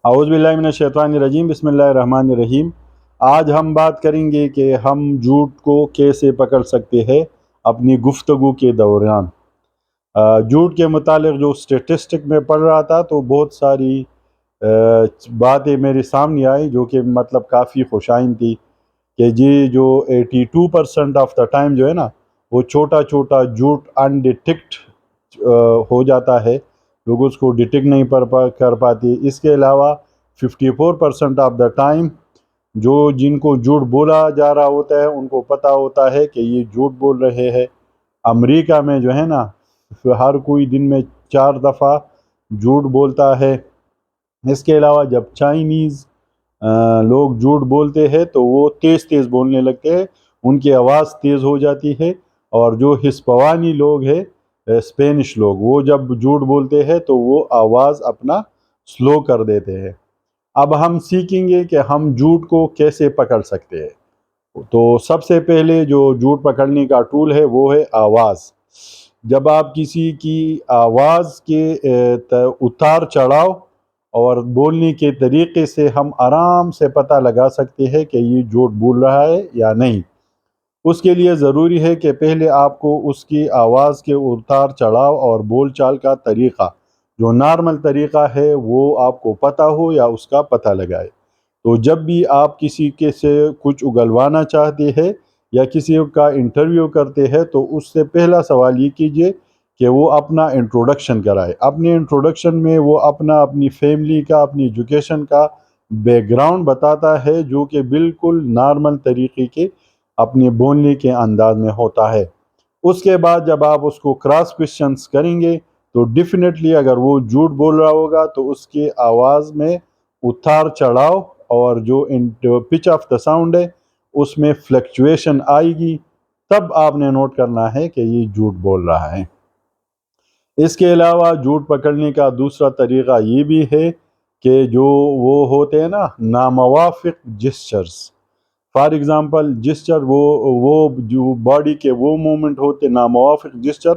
اعوذ باللہ من الشیطان الرجیم، بسم اللہ الرحمن الرحیم۔ آج ہم بات کریں گے کہ ہم جھوٹ کو کیسے پکڑ سکتے ہیں اپنی گفتگو کے دوران۔ جھوٹ کے متعلق جو اسٹیٹسٹک میں پڑھ رہا تھا تو بہت ساری باتیں میرے سامنے آئی جو کہ مطلب کافی خوشائن تھی کہ جی جو 82% آف دا ٹائم جو ہے نا وہ چھوٹا چھوٹا جھوٹ انڈیٹیکٹ ہو جاتا ہے، لوگ اس کو ڈیٹیکٹ نہیں کر پاتے۔ اس کے علاوہ 54% آف دا ٹائم جن کو جھوٹ بولا جا رہا ہوتا ہے ان کو پتہ ہوتا ہے کہ یہ جھوٹ بول رہے ہیں۔ امریکہ میں جو ہے نا ہر کوئی دن میں 4 دفعہ جھوٹ بولتا ہے۔ اس کے علاوہ جب چائنیز لوگ جھوٹ بولتے ہیں تو وہ تیز تیز بولنے لگتے ہیں، ان کی آواز تیز ہو جاتی ہے۔ اور جو ہسپانوی لوگ ہیں، اسپینش لوگ، وہ جب جھوٹ بولتے ہیں تو وہ آواز اپنا سلو کر دیتے ہیں۔ اب ہم سیکھیں گے کہ ہم جھوٹ کو کیسے پکڑ سکتے ہیں۔ تو سب سے پہلے جو جھوٹ پکڑنے کا ٹول ہے وہ ہے آواز۔ جب آپ کسی کی آواز کے اتار چڑھاؤ اور بولنے کے طریقے سے ہم آرام سے پتہ لگا سکتے ہیں کہ یہ جھوٹ بول رہا ہے یا نہیں۔ اس کے لیے ضروری ہے کہ پہلے آپ کو اس کی آواز کے اتار چڑھاؤ اور بول چال کا طریقہ، جو نارمل طریقہ ہے، وہ آپ کو پتہ ہو یا اس کا پتہ لگائے۔ تو جب بھی آپ کسی کے سے کچھ اگلوانا چاہتے ہیں یا کسی کا انٹرویو کرتے ہیں تو اس سے پہلا سوال یہ کیجئے کہ وہ اپنا انٹروڈکشن کرائے۔ اپنے انٹروڈکشن میں وہ اپنی فیملی کا، اپنی ایجوکیشن کا بیک گراؤنڈ بتاتا ہے جو کہ بالکل نارمل طریقے کے اپنے بولنے کے انداز میں ہوتا ہے۔ اس کے بعد جب آپ اس کو کراس کویسچنس کریں گے تو ڈیفینیٹلی اگر وہ جھوٹ بول رہا ہوگا تو اس کی آواز میں اتار چڑھاؤ اور جو پچ آف دا ساؤنڈ ہے اس میں فلیکچویشن آئے گی، تب آپ نے نوٹ کرنا ہے کہ یہ جھوٹ بول رہا ہے۔ اس کے علاوہ جھوٹ پکڑنے کا دوسرا طریقہ یہ بھی ہے کہ جو وہ ہوتے ہیں نا ناموافق جسچرز، فار ایگزامپل جسچر وہ جو باڈی کے وہ مومنٹ ہوتے، ناموافق جسچر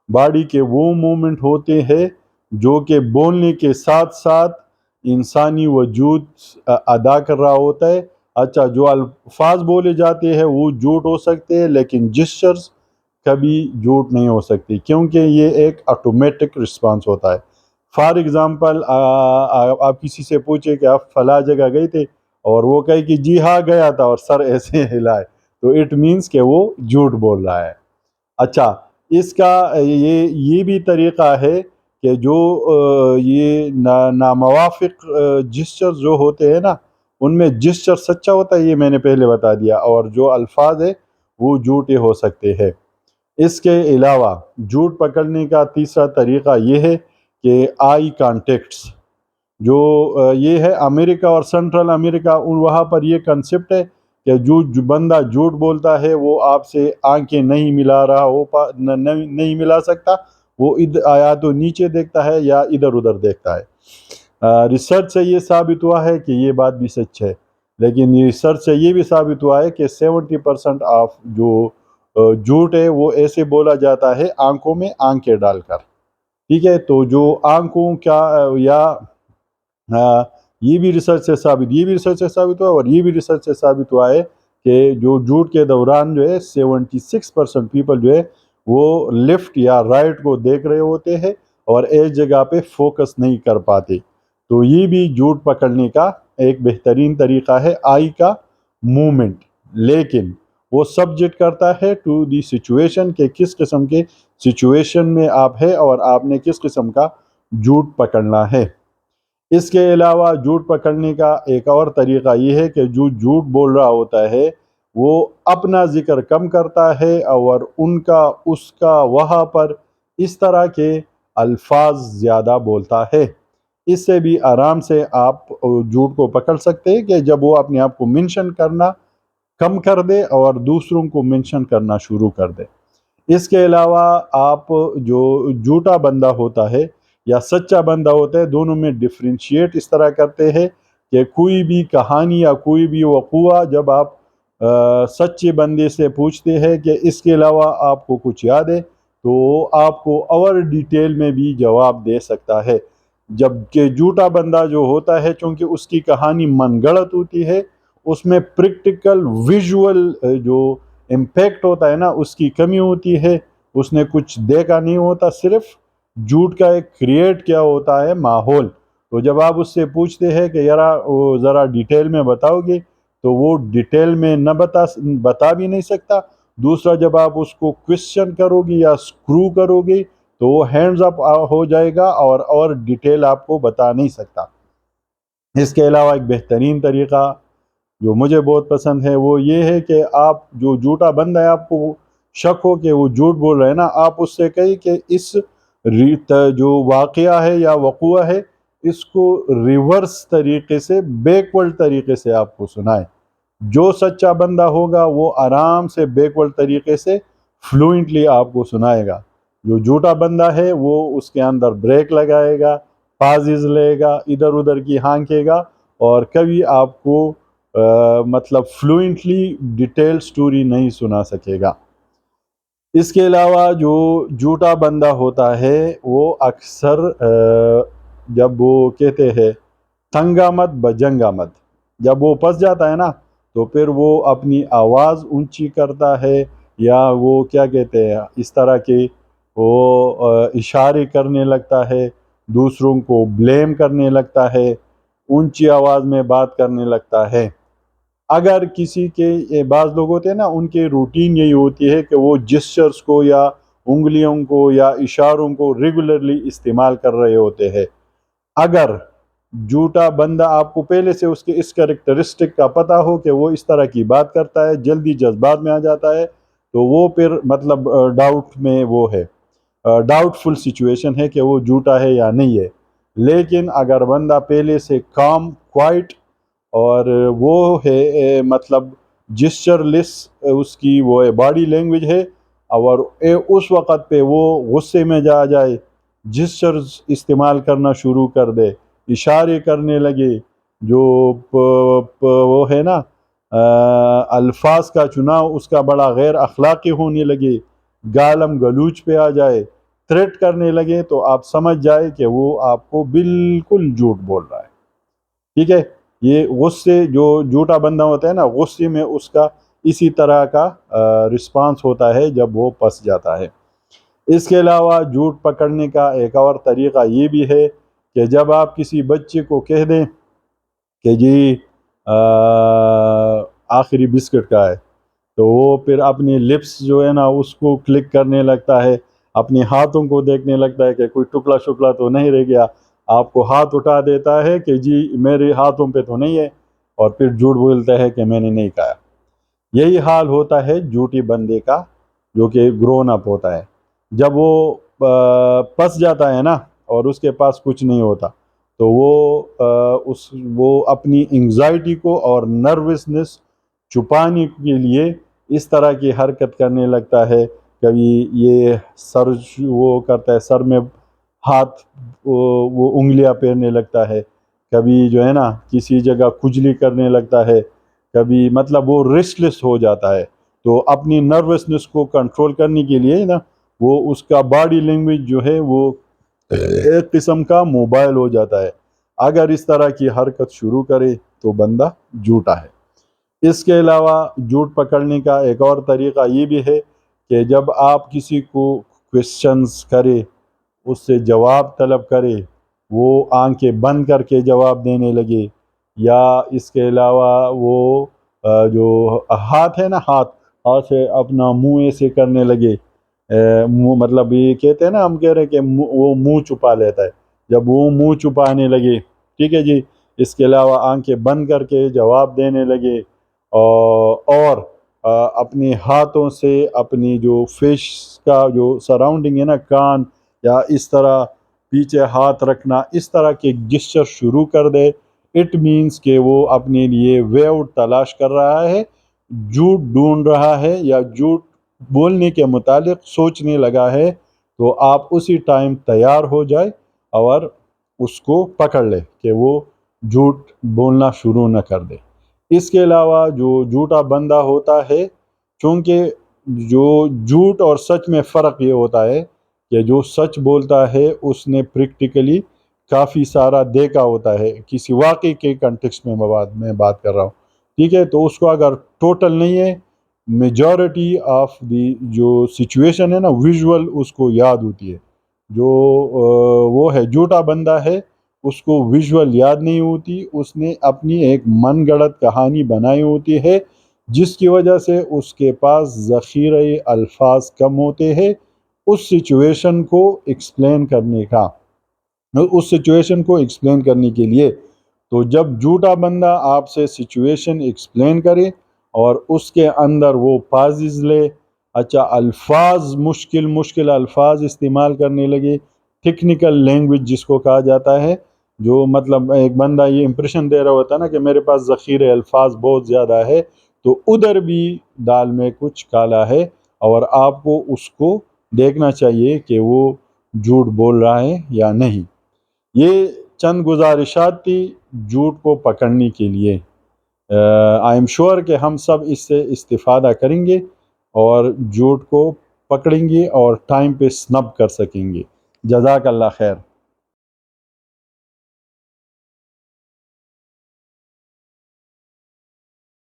باڈی کے وہ مومنٹ ہوتے ہیں جو کہ بولنے کے ساتھ ساتھ انسانی وجود ادا کر رہا ہوتا ہے۔ اچھا، جو الفاظ بولے جاتے ہیں وہ جھوٹ ہو سکتے ہیں لیکن جسچرز کبھی جھوٹ نہیں ہو سکتی، کیونکہ یہ ایک آٹومیٹک رسپانس ہوتا ہے۔ فار ایگزامپل آپ کسی سے پوچھیں کہ آپ فلاں جگہ گئے تھے اور وہ کہے کہ جی ہاں گیا تھا اور سر ایسے ہلائے، تو اٹ مینس کہ وہ جھوٹ بول رہا ہے۔ اچھا، اس کا یہ بھی طریقہ ہے کہ جو یہ ناموافق جسچر جو ہوتے ہیں نا ان میں جسچر سچا ہوتا ہے، یہ میں نے پہلے بتا دیا، اور جو الفاظ ہے وہ جھوٹے ہو سکتے ہیں۔ اس کے علاوہ جھوٹ پکڑنے کا تیسرا طریقہ یہ ہے کہ آئی کانٹیکٹس، جو یہ ہے امریکہ اور سنٹرل امریکہ، وہاں پر یہ کنسپٹ ہے کہ جو بندہ جھوٹ بولتا ہے وہ آپ سے آنکھیں نہیں ملا رہا ہو نہیں ملا سکتا، وہ یا تو نیچے دیکھتا ہے یا ادھر ادھر دیکھتا ہے۔ ریسرچ سے یہ ثابت ہوا ہے کہ یہ بات بھی سچ ہے، لیکن ریسرچ سے یہ بھی ثابت ہوا ہے کہ 70% آف جو جھوٹ ہے وہ ایسے بولا جاتا ہے آنکھوں میں آنکھیں ڈال کر، ٹھیک ہے۔ تو جو آنکھوں کا یا یہ بھی ریسرچ سے ثابت ہوا اور یہ بھی ریسرچ سے ثابت ہوا ہے کہ جو جھوٹ کے دوران جو ہے 76% پیپل جو ہے وہ لیفٹ یا رائٹ کو دیکھ رہے ہوتے ہیں اور ایک جگہ پہ فوکس نہیں کر پاتے۔ تو یہ بھی جھوٹ پکڑنے کا ایک بہترین طریقہ ہے، آئی کا موومنٹ، لیکن وہ سبجیکٹ کرتا ہے ٹو دی سچویشن کہ کس قسم کے سچویشن میں آپ ہے اور آپ نے کس قسم کا جھوٹ پکڑنا ہے۔ اس کے علاوہ جھوٹ پکڑنے کا ایک اور طریقہ یہ ہے کہ جو جھوٹ بول رہا ہوتا ہے وہ اپنا ذکر کم کرتا ہے اور اس کا وہاں پر اس طرح کے الفاظ زیادہ بولتا ہے۔ اس سے بھی آرام سے آپ جھوٹ کو پکڑ سکتے ہیں کہ جب وہ اپنے آپ کو منشن کرنا کم کر دے اور دوسروں کو منشن کرنا شروع کر دے۔ اس کے علاوہ آپ جو جھوٹا بندہ ہوتا ہے یا سچا بندہ ہوتا ہے، دونوں میں ڈفرینشیٹ اس طرح کرتے ہیں کہ کوئی بھی کہانی یا کوئی بھی وقوع جب آپ سچے بندے سے پوچھتے ہیں کہ اس کے علاوہ آپ کو کچھ یاد ہے تو آپ کو اور ڈیٹیل میں بھی جواب دے سکتا ہے۔ جبکہ جھوٹا بندہ جو ہوتا ہے چونکہ اس کی کہانی من گڑت ہوتی ہے، اس میں پریکٹیکل ویژول جو امپیکٹ ہوتا ہے نا اس کی کمی ہوتی ہے، اس نے کچھ دیکھا نہیں ہوتا، صرف جھوٹ کا ایک کریٹ کیا ہوتا ہے ماحول۔ تو جب آپ اس سے پوچھتے ہیں کہ یار وہ ذرا ڈیٹیل میں بتاؤ گے تو وہ ڈیٹیل میں نہ بتا بھی نہیں سکتا۔ دوسرا جب آپ اس کو کوشچن کرو گے یا اسکرو کرو گے تو وہ ہینڈز اپ ہو جائے گا اور ڈیٹیل آپ کو بتا نہیں سکتا۔ اس کے علاوہ ایک بہترین طریقہ جو مجھے بہت پسند ہے وہ یہ ہے کہ آپ جو جھوٹا بندہ ہے، آپ کو شک ہو کہ وہ جھوٹ بول رہے ہیں نا، آپ اس سے کہیں کہ اس جو واقعہ ہے یا وقوع ہے اس کو ریورس طریقے سے، بیکورڈ طریقے سے آپ کو سنائے۔ جو سچا بندہ ہوگا وہ آرام سے بیکورڈ طریقے سے فلوئنٹلی آپ کو سنائے گا۔ جو جھوٹا بندہ ہے وہ اس کے اندر بریک لگائے گا، پازز لے گا، ادھر ادھر کی ہانکے گا، اور کبھی آپ کو مطلب فلوئنٹلی ڈیٹیل سٹوری نہیں سنا سکے گا۔ اس کے علاوہ جو جھوٹا بندہ ہوتا ہے وہ اکثر جب وہ کہتے ہیں تنگ آمد بجنگ آمد، جب وہ پھنس جاتا ہے نا تو پھر وہ اپنی آواز اونچی کرتا ہے، یا وہ کیا کہتے ہیں اس طرح کے وہ اشارے کرنے لگتا ہے، دوسروں کو بلیم کرنے لگتا ہے، اونچی آواز میں بات کرنے لگتا ہے۔ اگر کسی کے بعض لوگ ہوتے ہیں نا ان کے روٹین یہی ہوتی ہے کہ وہ جسچرز کو یا انگلیوں کو یا اشاروں کو ریگولرلی استعمال کر رہے ہوتے ہیں۔ اگر جھوٹا بندہ آپ کو پہلے سے اس کے اس کریکٹرسٹک کا پتہ ہو کہ وہ اس طرح کی بات کرتا ہے، جلدی جذبات میں آ جاتا ہے، تو وہ پھر مطلب ڈاؤٹ میں وہ ہے، ڈاؤٹ فل سچویشن ہے کہ وہ جھوٹا ہے یا نہیں ہے۔ لیکن اگر بندہ پہلے سے کام کوائٹ اور وہ ہے مطلب جسچر لیس، اس کی وہ باڈی لینگویج ہے، اور اس وقت پہ وہ غصے میں جائے، جسچرز استعمال کرنا شروع کر دے، اشارے کرنے لگے، جو وہ ہے نا الفاظ کا چناؤ اس کا بڑا غیر اخلاقی ہونے لگے، گالم گلوچ پہ آ جائے، تھریٹ کرنے لگے، تو آپ سمجھ جائے کہ وہ آپ کو بالکل جھوٹ بول رہا ہے۔ ٹھیک ہے، یہ غصے جو جھوٹا بندہ ہوتا ہے نا، غصے میں اس کا اسی طرح کا رسپانس ہوتا ہے جب وہ پھنس جاتا ہے۔ اس کے علاوہ جھوٹ پکڑنے کا ایک اور طریقہ یہ بھی ہے کہ جب آپ کسی بچے کو کہہ دیں کہ جی آخری بسکٹ کا ہے، تو وہ پھر اپنی لپس جو ہے نا اس کو کلک کرنے لگتا ہے، اپنے ہاتھوں کو دیکھنے لگتا ہے کہ کوئی ٹکڑا شکڑا تو نہیں رہ گیا، آپ کو ہاتھ اٹھا دیتا ہے کہ جی میرے ہاتھوں پہ تو نہیں ہے، اور پھر جھوٹ بولتا ہے کہ میں نے نہیں کہا۔ یہی حال ہوتا ہے جھوٹی بندے کا جو کہ گرون اپ ہوتا ہے۔ جب وہ پھنس جاتا ہے نا اور اس کے پاس کچھ نہیں ہوتا تو وہ اپنی انگزائٹی کو اور نروسنس چھپانے کے لیے اس طرح کی حرکت کرنے لگتا ہے۔ کبھی یہ سر وہ کرتا ہے، سر میں ہاتھ وہ انگلیاں پھیرنے لگتا ہے، کبھی جو ہے نا کسی جگہ کھجلی کرنے لگتا ہے، کبھی مطلب وہ ریسٹلیس ہو جاتا ہے۔ تو اپنی نروسنس کو کنٹرول کرنے کے لیے نا وہ اس کا باڈی لینگویج جو ہے وہ ایک قسم کا موبائل ہو جاتا ہے۔ اگر اس طرح کی حرکت شروع کرے تو بندہ جھوٹا ہے۔ اس کے علاوہ جھوٹ پکڑنے کا ایک اور طریقہ یہ بھی ہے کہ جب آپ کسی کو کویسچنز کرے، اس سے جواب طلب کرے، وہ آنکھیں بند کر کے جواب دینے لگے، یا اس کے علاوہ وہ جو ہاتھ ہے نا، ہاتھ سے اپنا منہ ایسے کرنے لگے، مطلب یہ کہتے ہیں نا، ہم کہہ رہے کہ وہ منہ چھپا لیتا ہے، جب وہ منہ چھپانے لگے، ٹھیک ہے جی۔ اس کے علاوہ آنکھیں بند کر کے جواب دینے لگے، اور اپنے ہاتھوں سے اپنی جو فیس کا جو سراؤنڈنگ ہے نا، کان یا اس طرح پیچھے ہاتھ رکھنا، اس طرح کے جسچر شروع کر دے، اٹ مینس کہ وہ اپنے لیے وے آؤٹ تلاش کر رہا ہے، جھوٹ ڈھونڈ رہا ہے، یا جھوٹ بولنے کے متعلق سوچنے لگا ہے۔ تو آپ اسی ٹائم تیار ہو جائے اور اس کو پکڑ لے کہ وہ جھوٹ بولنا شروع نہ کر دے۔ اس کے علاوہ جو جھوٹا بندہ ہوتا ہے، چونکہ جو جھوٹ اور سچ میں فرق یہ ہوتا ہے کہ جو سچ بولتا ہے اس نے پریکٹیکلی کافی سارا دیکھا ہوتا ہے، کسی واقعے کے کنٹیکسٹ میں میں بات کر رہا ہوں، ٹھیک ہے؟ تو اس کو اگر ٹوٹل نہیں ہے، میجورٹی آف دی جو سچویشن ہے نا ویژول اس کو یاد ہوتی ہے. جو وہ ہے جھوٹا بندہ ہے اس کو ویژول یاد نہیں ہوتی، اس نے اپنی ایک من گڑت کہانی بنائی ہوتی ہے جس کی وجہ سے اس کے پاس ذخیرہ الفاظ کم ہوتے ہیں اس سچویشن کو ایکسپلین کرنے کے لیے. تو جب جھوٹا بندہ آپ سے سچویشن ایکسپلین کرے اور اس کے اندر وہ پازز لے، اچھا الفاظ مشکل الفاظ استعمال کرنے لگے، ٹیکنیکل لینگویج جس کو کہا جاتا ہے، جو مطلب ایک بندہ یہ امپریشن دے رہا ہوتا ہے نا کہ میرے پاس ذخیرہ الفاظ بہت زیادہ ہے، تو ادھر بھی دال میں کچھ کالا ہے اور آپ کو اس کو دیکھنا چاہیے کہ وہ جھوٹ بول رہا ہے یا نہیں. یہ چند گزارشات تھی جھوٹ کو پکڑنے کے لیے. آئی ایم شور کہ ہم سب اس سے استفادہ کریں گے اور جھوٹ کو پکڑیں گے اور ٹائم پہ سنب کر سکیں گے. جزاک اللہ خیر.